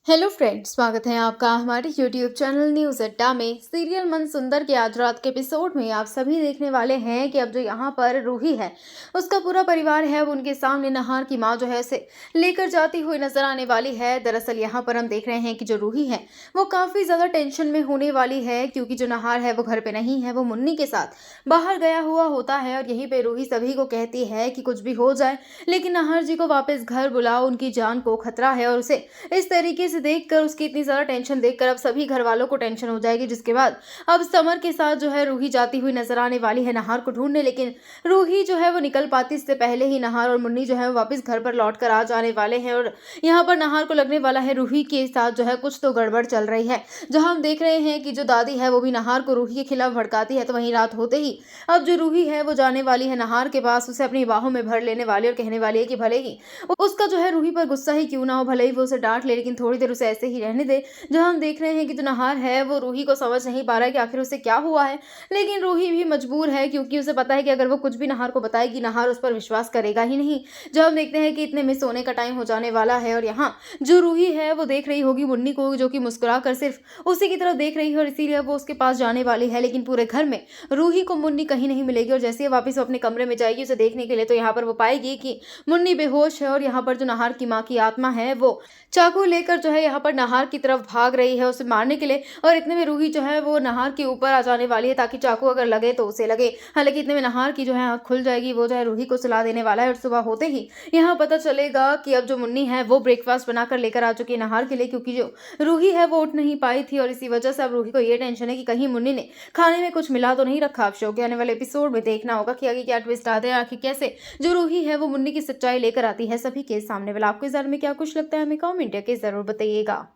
Hello friends, स्वागत है आपका हमारे यूट्यूब चैनल न्यूज़ अड्डा में। सीरियल मन सुंदर के आज रात के एपिसोड में आप सभी देखने वाले हैं कि अब जो यहाँ पर रूही है, उसका पूरा परिवार है वो उनके सामने नहार की माँ जो है उसे लेकर जाती हुई नजर आने वाली है। दरअसल यहाँ पर हम देख रहे हैं कि जो रूही है वो काफ़ी ज़्यादा टेंशन में होने वाली है, क्योंकि जो नहार है वो घर पे नहीं है, वो मुन्नी के साथ बाहर गया हुआ होता है। और यहीं पर रूही सभी को कहती है कि कुछ भी हो जाए लेकिन नहार जी को वापस घर बुलाओ, उनकी जान को खतरा है। और उसे इस तरीके से देखकर, उसकी इतनी ज़्यादा टेंशन देखकर अब सभी घर वालों को टेंशन हो जाएगी, जिसके बाद अब समर के साथ जो है रूही जाती हुई नजर आने वाली है नहार को ढूंढने। लेकिन रूही जो है वो निकल पाती इससे पहले ही नहार और मुन्नी जो है वापस घर पर लौट कर आ जाने वाले हैं। और यहाँ पर नहार को लगने वाला है रूही के साथ जो है कुछ तो गड़बड़ चल रही है। जहाँ हम देख रहे हैं कि जो दादी है वो भी नहार को रूही के खिलाफ भड़काती है, तो वहीं रात होते ही अब जो रूही है वो जाने वाली है नहार के पास, उसे अपनी बाहों में भर लेने वाली और कहने वाली है कि भले ही उसका जो है रूही पर गुस्सा ही क्यों ना हो, भले ही वो उसे डांट ले, लेकिन थोड़ी देर उसे ऐसे ही रहने दे। जहां हम देख रहे हैं कि जो नहार है वो रूही को समझ नहीं पा रहा है कि आखिर उसे क्या हुआ है, लेकिन रूही भी मजबूर है, क्योंकि उसे पता है कि अगर वो कुछ भी नहार को बताएगी नहार उस पर विश्वास करेगा ही नहीं। जब हम देखते हैं कि इतने में सोने का टाइम हो जाने वाला है और यहाँ जो रूही है वो देख रही होगी मुन्नी को, जो कि मुस्कुरा कर सिर्फ उसी की तरफ देख रही है और इसीलिए वो उसके पास जाने वाली है। लेकिन पूरे घर में रूही को मुन्नी कहीं नहीं मिलेगी और जैसे ही वापस वो अपने कमरे में जाएगी उसे देखने के लिए, तो यहाँ पर वो पाएगी कि मुन्नी बेहोश है और यहाँ पर जो नहार की माँ की आत्मा है वो चाकू लेकर जो है यहाँ पर नहार की तरफ भाग रही है उसे मारने के लिए। और इतने में रूही जो है वो नहार के ऊपर आ जाने वाली है ताकि चाकू अगर लगे तो उसे लगे। हालांकि इतने में नहार की जो है आँख खुल जाएगी, वो जो है रूही को सुला देने वाला है। और सुबह होते ही यहाँ पता चलेगा कि अब जो मुन्नी है वो ब्रेकफास्ट बनाकर लेकर आ चुकी है नहार के लिए, क्योंकि जो रूही है वो उठ नहीं पाई थी और इसी वजह से अब रूही को ये टेंशन है कि कहीं मुन्नी ने खाने में कुछ मिला तो नहीं रखा। अब शो के आने वाले एपिसोड में देखना होगा कि आगे क्या ट्विस्ट आते हैं, आखिर कैसे जो रूही है वो मुन्नी की सच्चाई लेकर आती है सभी के सामने। वाला आपको इस बारे में क्या कुछ लगता है, हमें कमेंट करके जरूर बताइएगा।